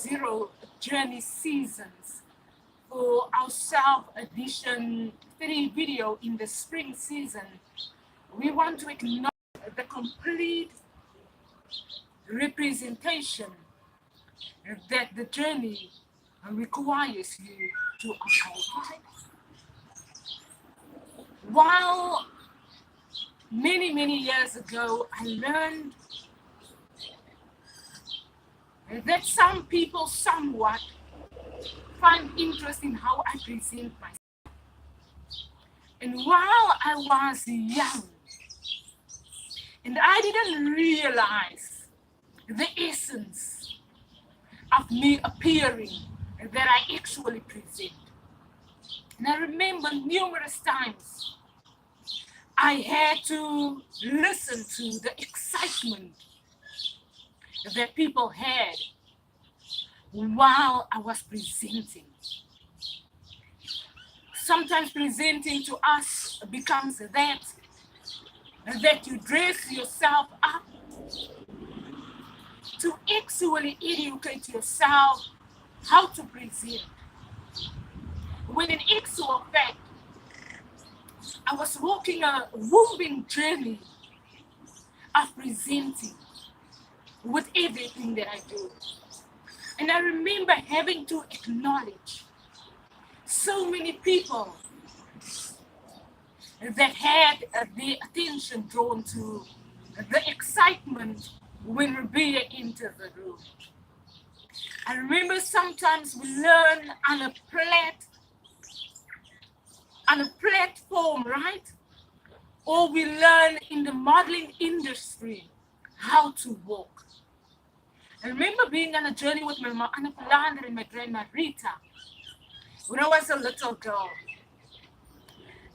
zero journey seasons for our South Edition 3 video in the spring season. We want to acknowledge the complete representation that the journey requires you to uphold. While many years ago, I learned that some people somewhat find interest in how I present myself. And while I was young, and I didn't realize the essence of me appearing that I actually present. And I remember numerous times I had to listen to the excitement that people had while I was presenting. Sometimes presenting to us becomes that you dress yourself up to actually educate yourself how to present. When in actual fact, I was walking a wombing journey of presenting with everything that I do. And I remember having to acknowledge so many people that had their attention drawn to the excitement when RIBEA entered the room. I remember sometimes we learn on a platform, right? Or we learn in the modeling industry how to walk. I remember being on a journey with my mom, Anna Palander, and my grandma Rita when I was a little girl.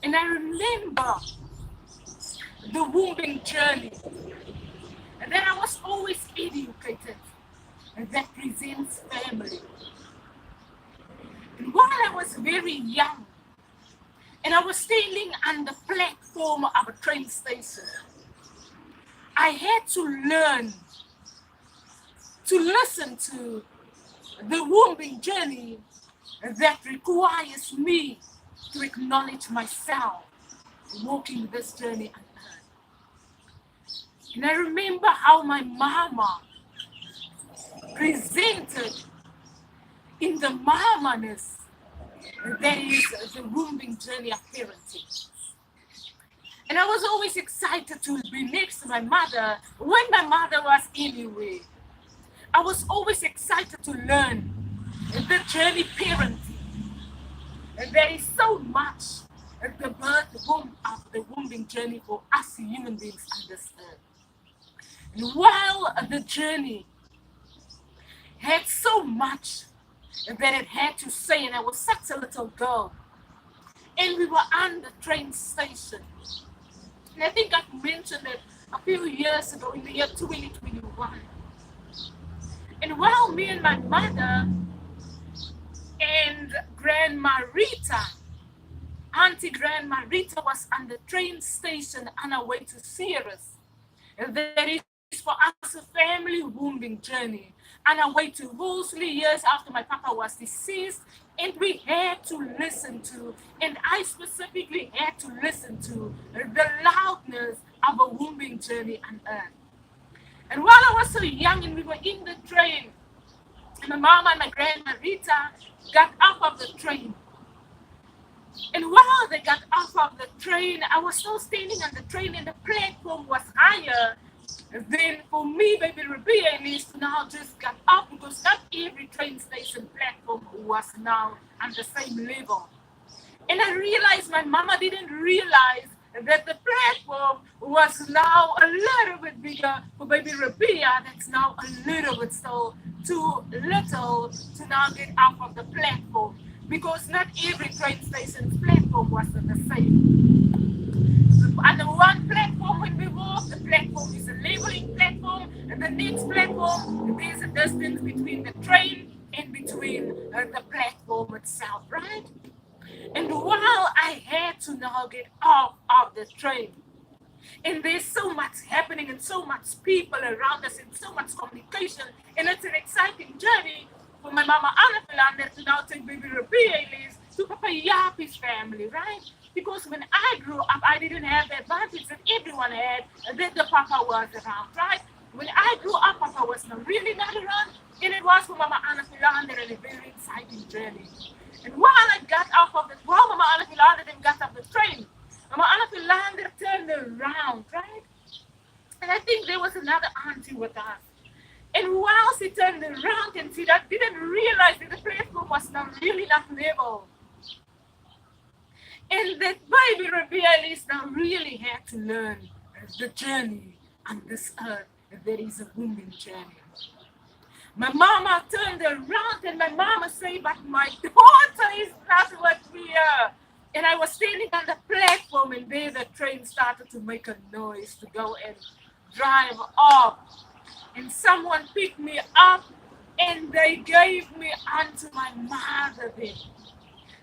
And I remember the wombing journey. And then I was always educated, and that presents family. And while I was very young, and I was standing on the platform of a train station, I had to learn to listen to the wombing journey that requires me to acknowledge myself walking this journey on earth. And I remember how my mama presented in the mamaness that is the wombing journey of parenting. And I was always excited to be next to my mother when my mother was anywhere. I was always excited to learn the journey parenting. And there is so much at the birth womb of the wombing journey for us human beings on this earth. And while the journey had so much that it had to say, and I was such a little girl, and we were on the train station. And I think I've mentioned it a few years ago in the year 2021. And while me and my mother and Grandma Rita, Auntie Grandma Rita was on the train station on our way to Sirius. And that is for us a family wombing journey on our way to Wolseley years after my papa was deceased. And we had to listen to, and I specifically had to listen to the loudness of a wombing journey on earth. And while I was so young and we were in the train, my mama and my grandma Rita got off of the train. And while they got off of the train, I was still standing on the train and the platform was higher than for me, baby RIBEA Elise, to now just got off because not every train station platform was now on the same level. And I realized my mama didn't realize that the platform was now a little bit bigger for baby RIBEA. That's now a little bit still too little to now get off of the platform because not every train station's platform was the same. On the one platform when we walk, the platform is a leveling platform, and the next platform, there's a distance between the train and between the platform itself, right? And while I had to now get off of the train, and there's so much happening and so much people around us and so much communication, and it's an exciting journey. For for my mama Anna Philander to now take baby RIBEA ELISE to Papa Yapi's family, right? Because when I grew up, I didn't have the advantage that everyone had, that the Papa was around, right? When I grew up, Papa was really not around, and it was for Mama Anna Philander and a very exciting journey. And while Mama Anna Philander then got off the train, Mama Anna Philander turned around, right? And I think there was another auntie with us. And while she turned around and she didn't realize that the platform was really not level. And that baby RIBEA ELISE now really had to learn the journey on this earth. There is a wounding journey. My mama turned around and my mama said, but my daughter is not what we are. And I was standing on the platform and there the train started to make a noise to go and drive off. And someone picked me up and they gave me unto my mother then.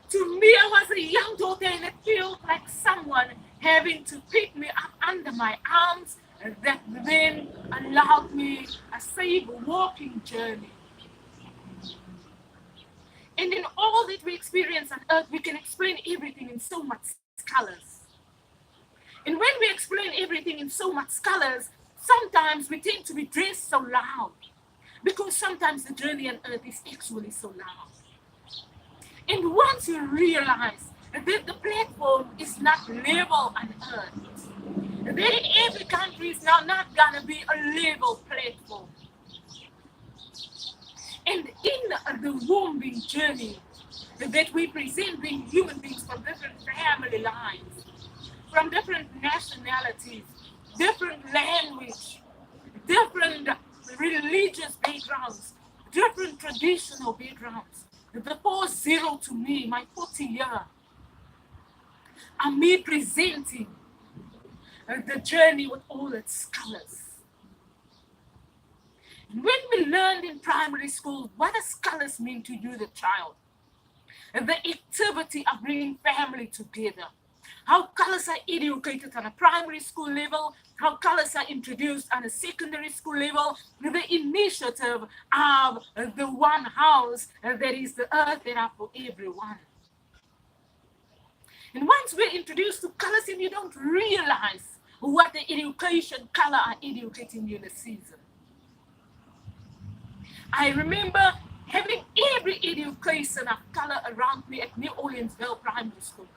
To me, I was a young daughter and it felt like someone having to pick me up under my arms and that then allowed me a safe walking journey. And in all that we experience on earth, we can explain everything in so much colors. And when we explain everything in so much colors, sometimes we tend to be dressed so loud because sometimes the journey on earth is actually so loud. And once you realize that the platform is not level on earth, then every country is now not going to be a level platform. And in the wombing journey that we present being human beings from different family lines, from different nationalities, different language, different religious backgrounds, different traditional backgrounds. The 40 to me, my 40 year, and me presenting the journey with all its colors. When we learned in primary school, what does colors mean to you, the child? The activity of bringing family together. How colors are educated on a primary school level, how colors are introduced on a secondary school level, the initiative of the one house that is the earth that are for everyone. And once we're introduced to colors and you don't realize what the education color are educating you in the season. I remember having every education of color around me at New Orleansville Primary School.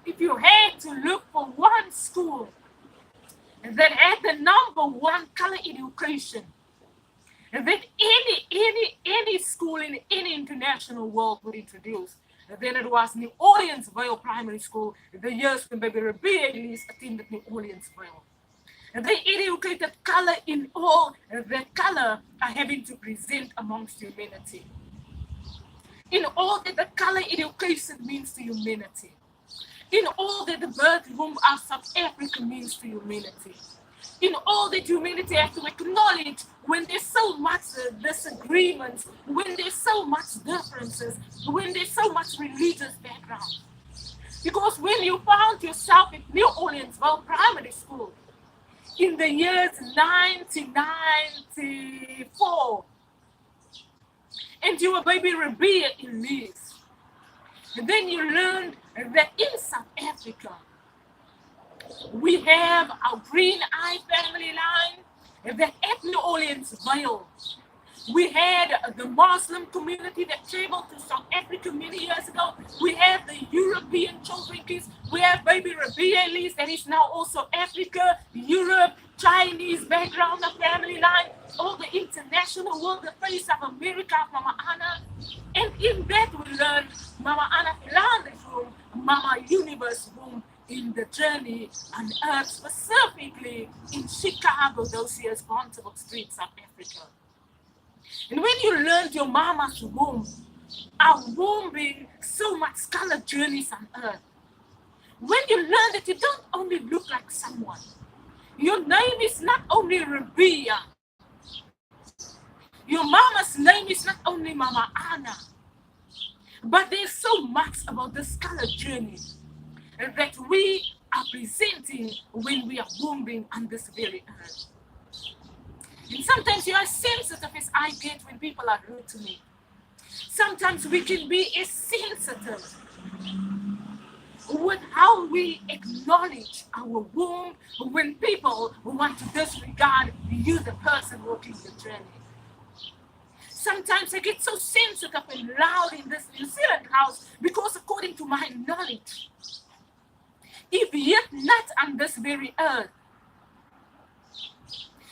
If you had to look for one school that had the #1 color education, that any school in any international world would introduce, then it was New Orleansville Primary School, the years when baby RIBEA ELISE attended New Orleansville. And they educated color in all that color are having to present amongst humanity. In all that the color education means to humanity. In all that the birth womb of South Africa means to humanity. In all that humanity has to acknowledge when there's so much disagreements, when there's so much differences, when there's so much religious background. Because when you found yourself at New Orleansville Primary School in the years 1994, and you were baby RIBEA ELISE, and then you learned that in South Africa, we have our Green Eye family line, that at New Orleansville, we had the Muslim community that traveled to South Africa many years ago. We have the European children kids. We have baby RIBEA ELISE that is now also Africa, Europe, Chinese background of family line, all the international world, the face of America, Mama Anna. And in that we learn Mama Anna Philander's room, Mama Universe room in the journey on earth, specifically in Chicago, those years, Bontebok Street, South Africa. And when you learned your mama's womb, our womb being so much color journeys on earth, when you learn that you don't only look like someone, your name is not only RIBEA, your mama's name is not only Mama Anna, but there's so much about this color journey that we are presenting when we are wombing on this very earth. And sometimes you are sensitive as I get when people are rude to me. Sometimes we can be as sensitive with how we acknowledge our womb when people want to disregard you, the person walking the journey. Sometimes I get so sensitive and loud in this New Zealand house because according to my knowledge, if yet not on this very earth,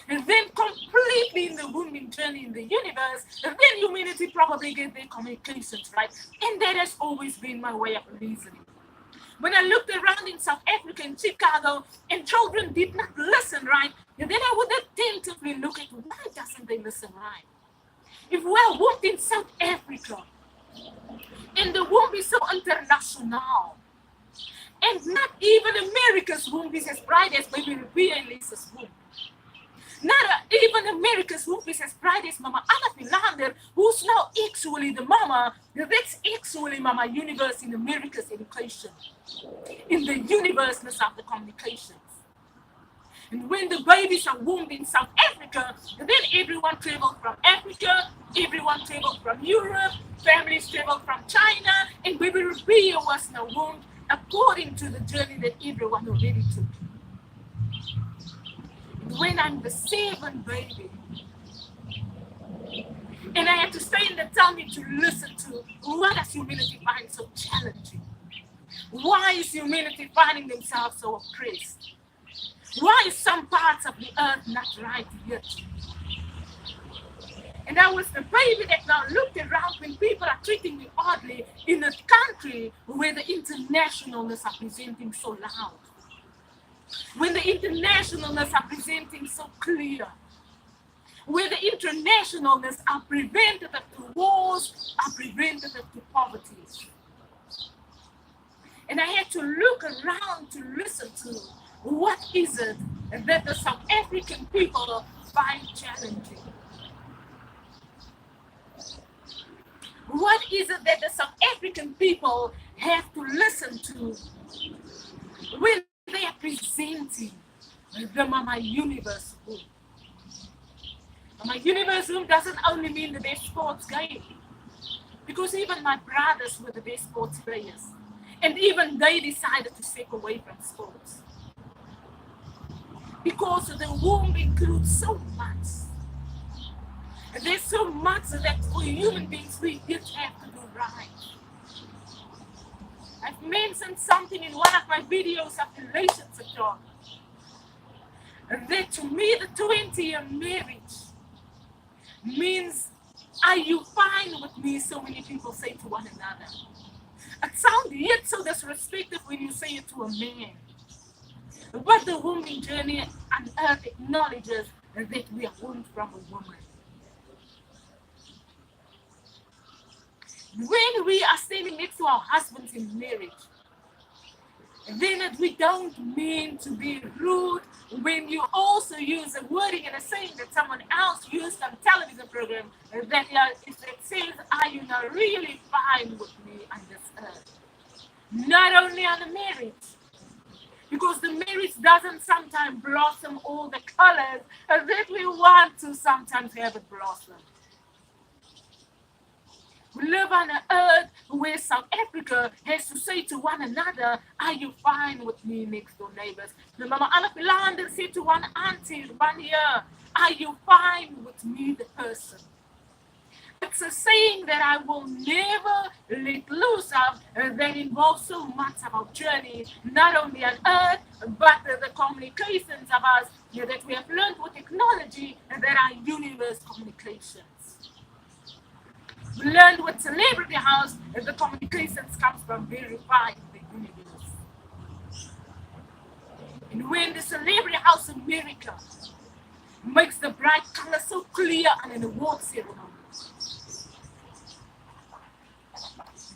and then completely in the wombing journey in the universe, and then humanity probably get their communications right. And that has always been my way of reasoning. When I looked around in South Africa, in Chicago, and children did not listen right, and then I would attentively look at why doesn't they listen right? If we're wombed in South Africa, and the womb is so international, and not even America's womb is as bright as maybe RIBEA ELISE's womb. Not even America's womb is as bright as Mama Anna Philander, who's now actually the mama. That's actually Mama Universe in America's education, in the universeness of the communications. And when the babies are wombed in South Africa, then everyone traveled from Africa, everyone traveled from Europe, families traveled from China, and baby RIBEA was now wombed according to the journey that everyone already took. When I'm the seventh baby, and I have to stay in the tummy to listen to what does humanity find so challenging? Why is humanity finding themselves so oppressed? Why is some parts of the earth not right yet? And I was the baby that now looked around when people are treating me oddly in a country where the internationalness are presenting so loud. When the internationalness are presenting so clear, where the internationalness are preventative to wars, are preventative to poverty. And I had to look around to listen to what is it that the South African people find challenging. What is it that the South African people have to listen to when they are presenting the Mama Universe womb? Mama Universe womb doesn't only mean the best sports game, because even my brothers were the best sports players, and even they decided to step away from sports. Because the womb includes so much. There's so much that for human beings we just have to do right. I've mentioned something in one of my videos of relationship talk, that to me the 20-year marriage means, are you fine with me? So many people say to one another. It sounds yet so disrespectful when you say it to a man. But the woman journey on earth acknowledges that we are wombed from a woman. When we are standing next to our husbands in marriage, then we don't mean to be rude when you also use a wording and a saying that someone else used on television program that says, are you not really fine with me on this earth? Not only on the marriage, because the marriage doesn't sometimes blossom all the colors that we want to sometimes have it blossom. We live on an earth where South Africa has to say to one another, are you fine with me, next door neighbors? The Mama Anna Philander said to one auntie one year, are you fine with me, the person? It's a saying that I will never let loose of that involves so much of our journey, not only on earth, but the communications of us that we have learned with technology and that are universe communications. We learned with Celebrity House that the communications comes from verifying the universe. And when the Celebrity House America makes the bright color so clear on an award ceremony,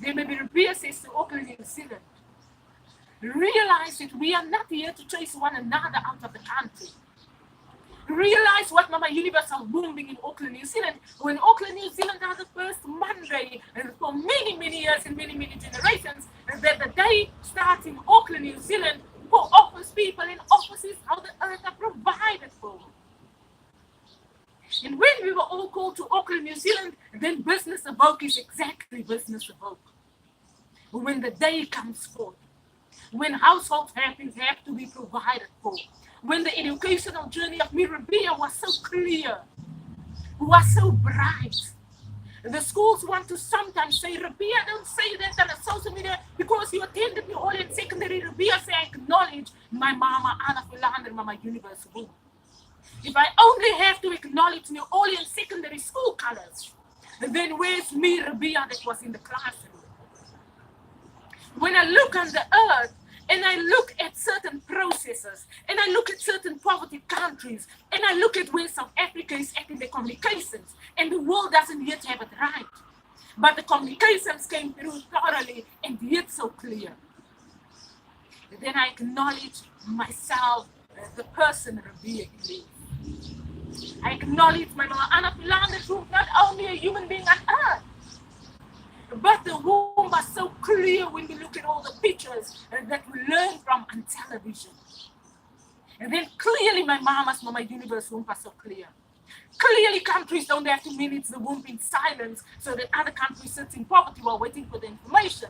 then maybe RIBEA says to Auckland, New Zealand, realize that we are not here to chase one another out of the country. Realize what Mama Universe are booming in Auckland, New Zealand. When Auckland, New Zealand are the first Monday, and for many, many years and many, many generations, and that the day starts in Auckland, New Zealand, for office people in offices how the earth are provided for. And when we were all called to Auckland, New Zealand, then business AWOKH is exactly business AWOKH. When the day comes forth, when household happiness have to be provided for, when the educational journey of RIBEA was so clear, was so bright. The schools want to sometimes say, RIBEA, don't say that on the social media because you attended New Orleans Secondary. RIBEA say, I acknowledge my mama, Anna Philander, Mama Universe Woman. If I only have to acknowledge New Orleans Secondary School colors, then where's me, RIBEA, that was in the classroom? When I look on the earth, and I look at certain processes, and I look at certain poverty countries, and I look at where South Africa is at in the communications, and the world doesn't yet have it right. But the communications came through thoroughly and yet so clear. Then I acknowledge myself as the person RIBEA Elise. I acknowledge my mama Anna Philander, who not only a human being on earth, but the womb was so clear when we look at all the pictures that we learn from on television. And then clearly my mama's Mama Universe womb was so clear. Clearly countries don't have to manage the womb in silence so that other countries sit in poverty while waiting for the information.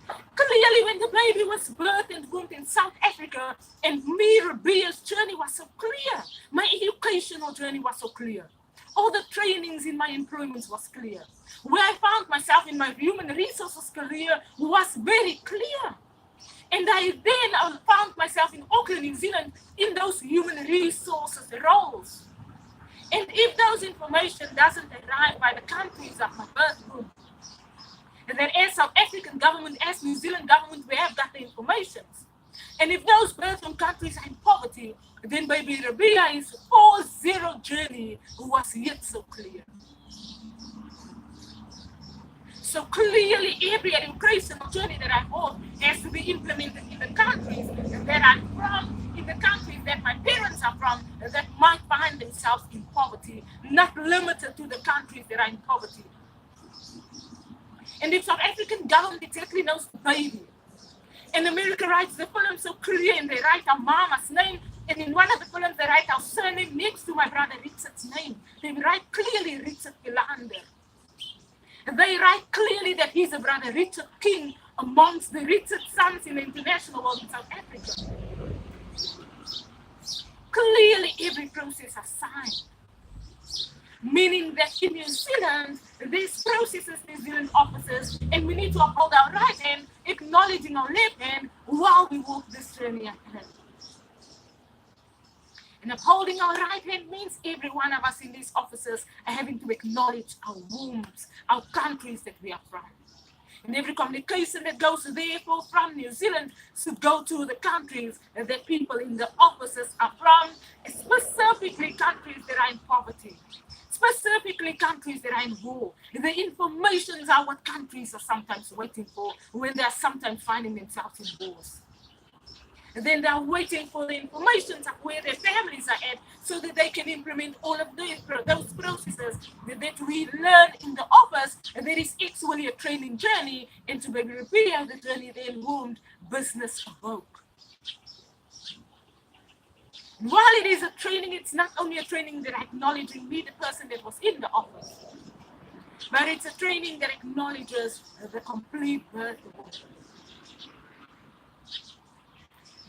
Clearly when the baby was birthed and wombed in South Africa, and me, RIBEA's journey was so clear. My educational journey was so clear. All the trainings in my employments was clear. Where I found myself in my human resources career was very clear. And I then found myself in Auckland, New Zealand, in those human resources roles. And if those information doesn't arrive by the countries of my birth womb, and then as South African government, as New Zealand government, we have got the information. And if those birth from countries are in poverty, then baby RIBEA's 4-0 journey was yet so clear. So clearly every educational journey that I hold has to be implemented in the countries that I'm from, in the countries that my parents are from, that might find themselves in poverty, not limited to the countries that are in poverty. And if South African government exactly knows the baby, and America writes the film so clear, and they write our mama's name, and in one of the films they write our surname next to my brother Richard's name. They write clearly Richard Philander. And they write clearly that he's a brother Richard King amongst the Richard sons in the international world in South Africa. Clearly every process is signed. Meaning that in New Zealand, these processes, New Zealand officers, and we need to uphold our right hand, acknowledging our left hand while we walk this journey ahead. And upholding our right hand means every one of us in these offices are having to acknowledge our wombs, our countries that we are from. And every communication that goes therefore from New Zealand should go to the countries that people in the offices are from, specifically countries that are in poverty, specifically countries that are in war. The informations are what countries are sometimes waiting for when they are sometimes finding themselves in wars. And then they're waiting for the information of where their families are at so that they can implement all of those processes that we learn in the office. And there is actually a training journey, and to maybe repeat the journey then wound business AWOKH. While it is a training, it's not only a training that acknowledging me, the person that was in the office, but it's a training that acknowledges the complete birth AWOKH.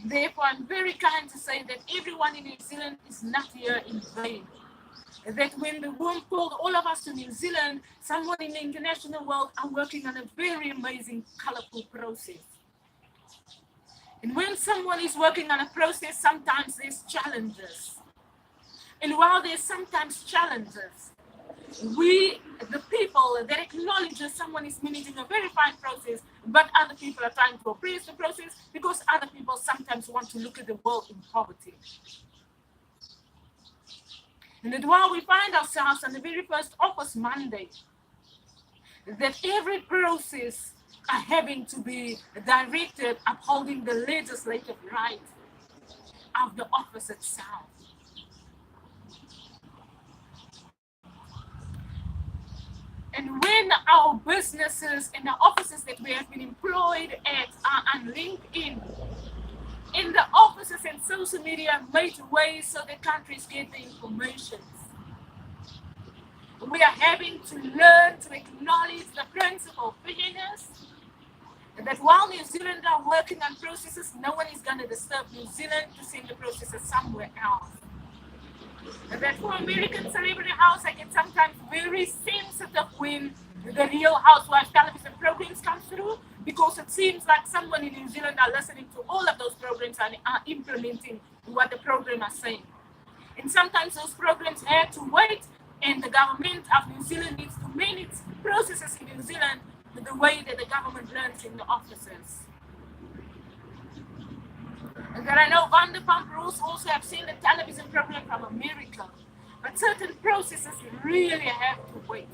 Therefore, I'm very kind to say that everyone in New Zealand is not here in vain. That when the womb called all of us to New Zealand, someone in the international world are working on a very amazing, colorful process. And when someone is working on a process, sometimes there's challenges. And while there's sometimes challenges, we, the people that acknowledges someone is managing a very fine process, but other people are trying to oppress the process because other people sometimes want to look at the world in poverty. And that while we find ourselves on the very first office Monday, that every process are having to be directed upholding the legislative right of the office itself. And when our businesses and the offices that we have been employed at are on LinkedIn, in the offices and social media made ways so the countries get the information. We are having to learn to acknowledge the principle of fairness, and that while New Zealand are working on processes, no one is going to disturb New Zealand to send the processes somewhere else. And that for American Celebrity House, I get sometimes very sensitive when the Real Housewives television programs come through, because it seems like someone in New Zealand are listening to all of those programs and are implementing what the program are saying. And sometimes those programs have to wait, and the government of New Zealand needs to manage processes in New Zealand the way that the government learns in the offices. And that I know Vanderpump Rules also have seen the television program from America, but certain processes really have to wait.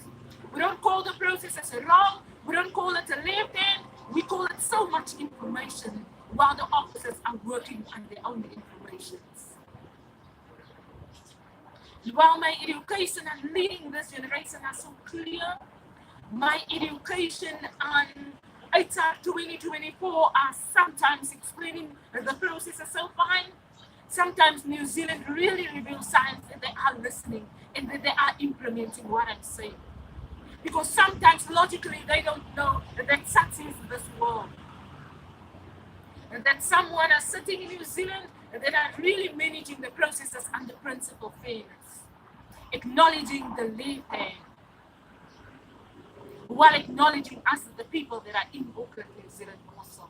We don't call the processes wrong, we don't call it a left hand, we call it so much information while the officers are working on their own informations. While my education and leading this generation are so clear, my education on HR 2024 are sometimes explaining the process is so fine. Sometimes New Zealand really reveals signs that they are listening and that they are implementing what I'm saying. Because sometimes logically they don't know that such is this world. And that someone is sitting in New Zealand that are really managing the processes under principle of fairness, acknowledging the left hand, while acknowledging us as the people that are in Auckland, New Zealand also.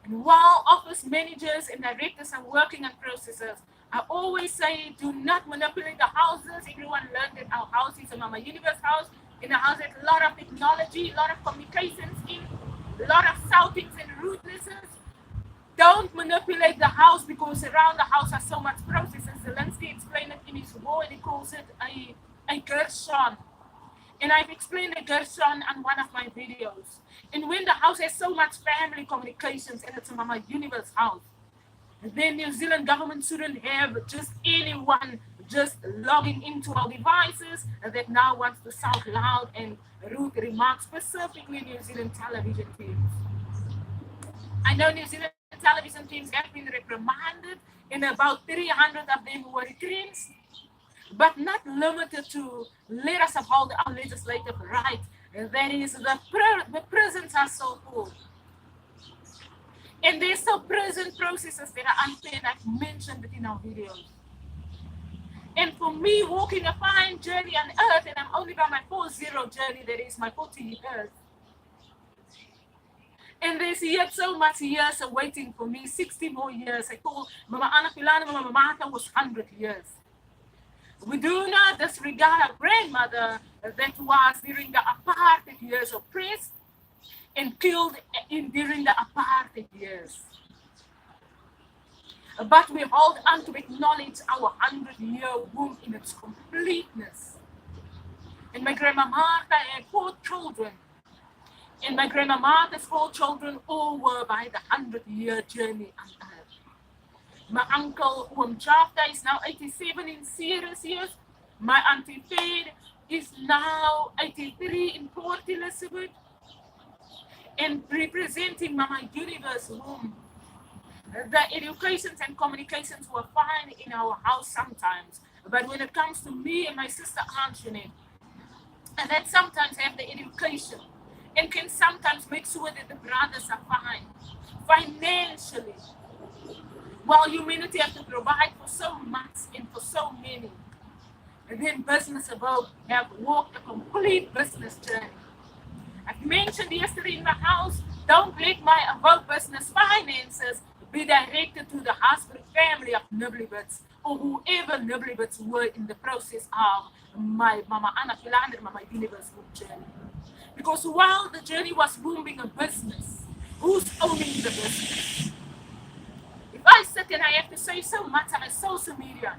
And while office managers and directors are working on processes, I always say do not manipulate the houses. Everyone learned that our house is a Mama Universe house. In a house has a lot of technology, a lot of communications in, a lot of shoutings and rudenesses. Don't manipulate the house, because around the house are so much processes. Zelensky explained it in his war, and he calls it a Gershon. And I've explained a Gershon on one of my videos. And when the house has so much family communications and it's a Mama Universe house, then New Zealand government shouldn't have just anyone just logging into our devices that now wants to sound loud and rude remarks, specifically New Zealand television teams. I know New Zealand television teams have been reprimanded, and about 300 of them were retrenched, but not limited to let us uphold our legislative right. That is, the prisons are so full. And there's still prison processes that are unfair, and I've mentioned it in our videos. And for me, walking a fine journey on earth, and I'm only by my 4-0 journey, that is my 40 years. And there's yet so much years awaiting for me, 60 more years. I told Mama Anna Pilana, Mama Martha was 100 years. We do not disregard our grandmother that was during the apartheid years oppressed and killed during the apartheid years. But we hold on to acknowledge our 100-year womb in its completeness. And my grandma Martha had 4 children. And my grandma Martha's 4 children all were by the 100-year journey on earth. My uncle Jafta is now 87 in serious years. My auntie Fed is now 83 in Port Elizabeth. And representing Mama Universe womb. The educations and communications were fine in our house sometimes. But when it comes to me and my sister Antoinette, and that sometimes have the education and can sometimes make sure that the brothers are fine financially, while humanity has to provide for so much and for so many. And then business AWOKH have walked a complete business journey. I've mentioned yesterday in the house, don't let my AWOKH business finances be directed to the husband family of Nibblebits or whoever Nibblebits were in the process of my Mama Anna Philander, Mama Universe journey. Because while the journey was booming a business, who's owning the business? If I sit and I have to say so much on my social media,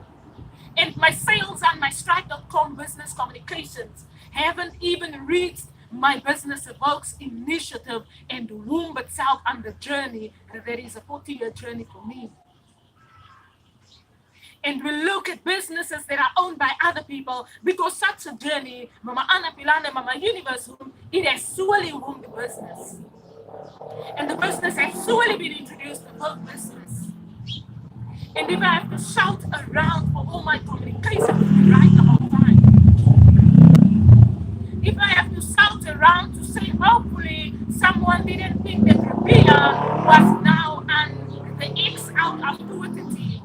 and my sales on my Strike.com business communications haven't even reached my business AWOKH's initiative and womb itself on the journey, there is a 40-year journey for me. And we look at businesses that are owned by other people, because such a journey, Mama Anna Pilanda, Mama Universe, it has surely wombed the business. And the business has surely been introduced to both business. And if I have to shout around for all my communication to be right the whole time, if I have to shout around to say hopefully someone didn't think that RIBEA was now on the X out of fluidity.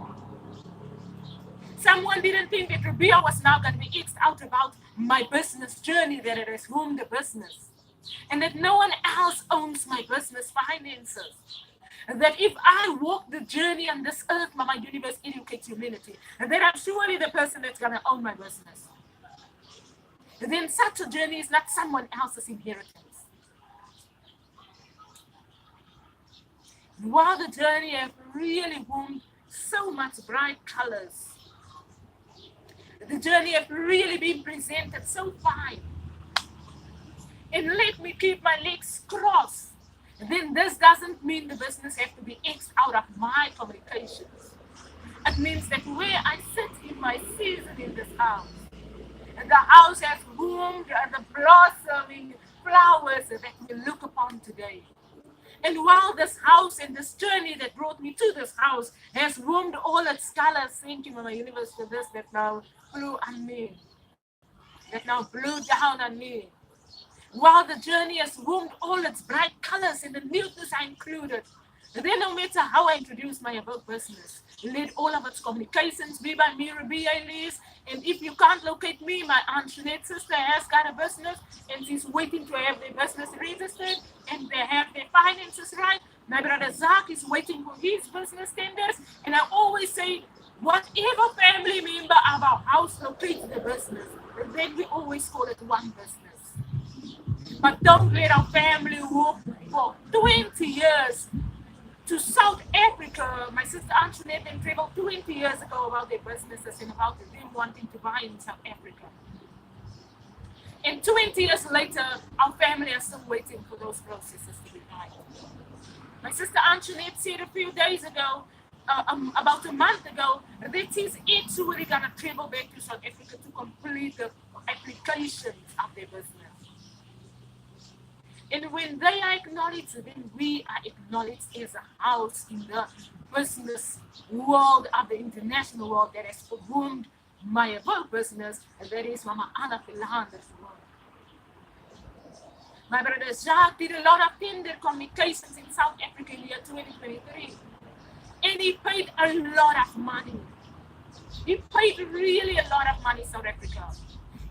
Someone didn't think that RIBEA was now going to be X'd out about my business journey, that it has ruined the business. And that no one else owns my business finances. And that if I walk the journey on this earth, my universe educates humanity, and then I'm surely the person that's going to own my business. And then such a journey is not someone else's inheritance. While the journey has really wound so much bright colors, the journey has really been presented so fine, and let me keep my legs crossed, then this doesn't mean the business has to be X'd out of my communications. It means that where I sit in my season in this house, and the house has bloomed the blossoming flowers that we look upon today. And while this house and this journey that brought me to this house has bloomed all its colors, thank you, Mama Universe, for this that now blew on me, that now blew down on me. While the journey has bloomed all its bright colors and the newness I included, then no matter how I introduce my AWOKH business, let all of its communications be by me, RIBEA ELISE. And if you can't locate me, my Aunt Jeanette's sister has got a business and she's waiting to have their business registered and they have their finances right. My brother Zach is waiting for his business tenders. And I always say, whatever family member of our house locates the business, then we always call it one business. But don't let our family walk for 20 years to South Africa. My sister Antoinette then traveled 20 years ago about their businesses and about them wanting to buy in South Africa. And 20 years later, our family are still waiting for those processes to be right. My sister Antoinette said a few days ago, about a month ago, that she's actually going to travel back to South Africa to complete the applications of their business. And when they are acknowledged, then we are acknowledged as a house in the business world of the international world that has formed my AWOKH business, and that is Mama Anna Philander's world. My brother Jacques did a lot of tender communications in South Africa in the year 2023. And he paid a lot of money. He paid really a lot of money in South Africa.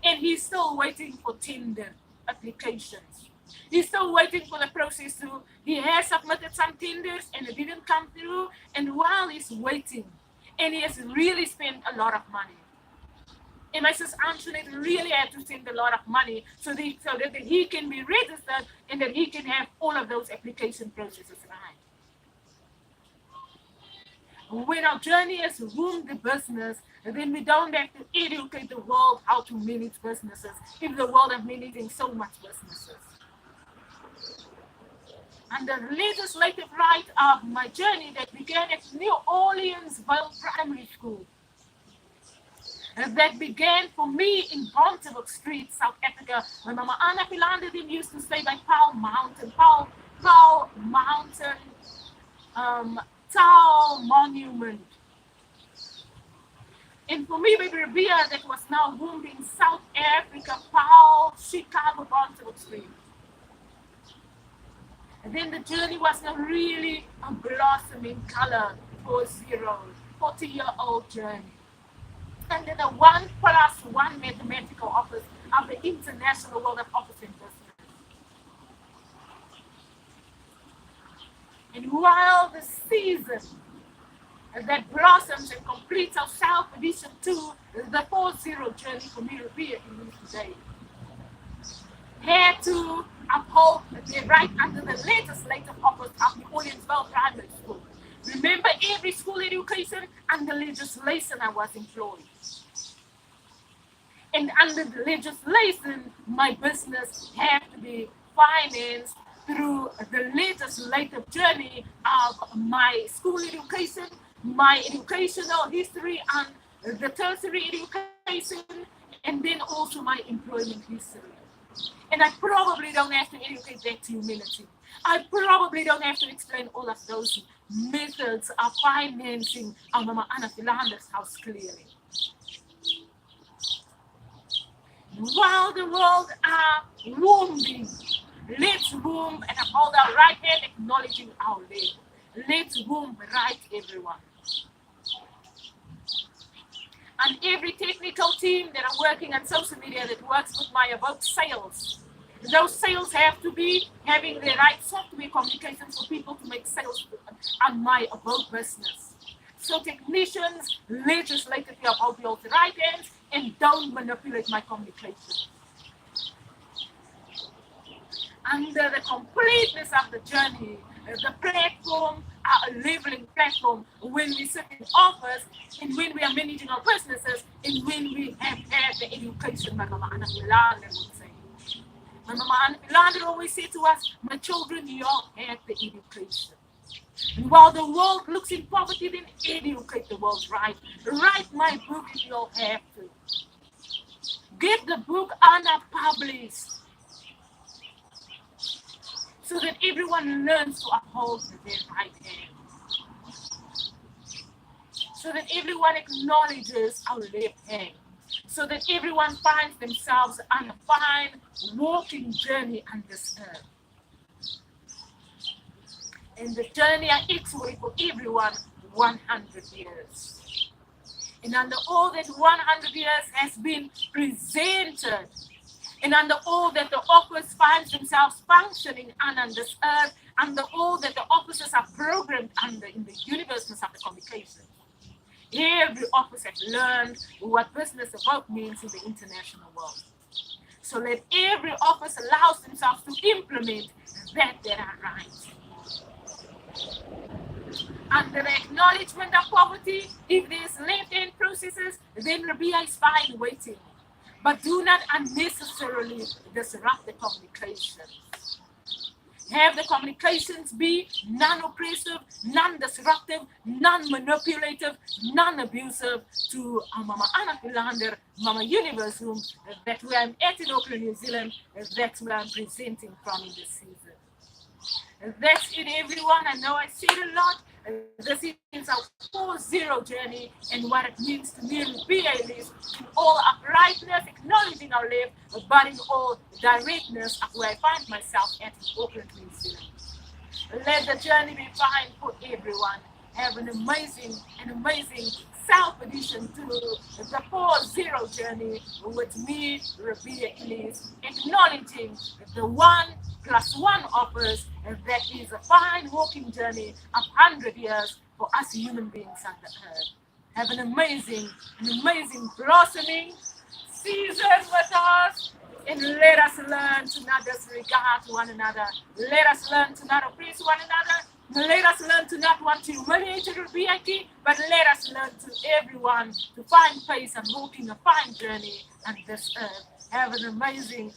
And he's still waiting for tender applications. He's still waiting for the process to, he has submitted some tenders and it didn't come through. And while he's waiting, and he has really spent a lot of money. And my sister Antoinette really had to spend a lot of money so that he can be registered and that he can have all of those application processes right. When our journey has ruined the business, then we don't have to educate the world how to manage businesses if the world is managing so much businesses. And the legislative right of my journey that began at New Orleansville Primary School, that began for me in Bontebok Street, South Africa, when Mama Anna Philander used to stay by Paul Mountain, Tall Monument. And for me, with RIBEA, that was now boomed in South Africa, Paul, Chicago, Bontebok Street. And then the journey was a really a blossoming color for 40-year-old journey. And then the 1+1 mathematical office of the International World of Office and Business. And while the season that blossoms and completes our self-edition to the 4-0 journey for me, RIBEA ELISE today, had to uphold the right under the legislative office of New Orleansville Primary School. Remember, every school education under legislation I was employed. And under the legislation, my business had to be financed through the legislative journey of my school education, my educational history, and the tertiary education, and then also my employment history. And I probably don't have to educate that to humility. I probably don't have to explain all of those methods of financing our Mama Anna Philander's house clearly. While the world are wombing, let's womb and hold our right hand acknowledging our labor. Let's womb right, everyone. And every technical team that are working on social media that works with my AWOKH sales. Those sales have to be having the right software communications for people to make sales on my AWOKH business. So technicians, legislatively uphold your right hands and don't manipulate my communication. Under the completeness of the journey, the platform, our leveling platform, when we sit in office and when we are managing our businesses and when we have had the education, my Mama Anna Philander would say. My Mama Anna Philander always said to us, my children, you all have the education. And while the world looks in poverty, then educate the world right. Write my book if you all have to. Get the book unpublished so that everyone learns to uphold their right hand. So that everyone acknowledges our left hand. So that everyone finds themselves on a fine walking journey on this earth. And the journey I exhort for everyone 100 years. And under all that 100 years has been presented, and under all that the office finds themselves functioning on this earth, under all that the offices are programmed under in the universeness of the communication. Every office has learned what business AWOKH means in the international world. So let every office allow themselves to implement that are right. Under the acknowledgement of poverty, if there's left-hand processes, then RIBEA is fine waiting. But do not unnecessarily disrupt the communication. Have the communications be non-oppressive, non-disruptive, non-manipulative, non-abusive to our Mama Anna Philander, Mama Universe Room, that where I'm at in Auckland, New Zealand, that's where I'm presenting from in this season. That's it, everyone. I know I said a lot. This is our 4-0 journey and what it means to me RIBEA ELISE in all uprightness, acknowledging our life, but in all directness of where I find myself at in Auckland, New Zealand. Let the journey be fine for everyone. Have an amazing self-addition to the 4-0 journey with me, RIBEA ELISE, acknowledging the 1+1 offers, that is a fine walking journey of 100 years for us human beings on the earth. Have an amazing blossoming season with us, and let us learn to not disregard one another. Let us learn to not oppress one another. Let us learn to not want to humiliate RIBEA, but let us learn to everyone to find peace and walking a fine journey on this earth. Have an amazing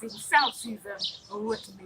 self season with me.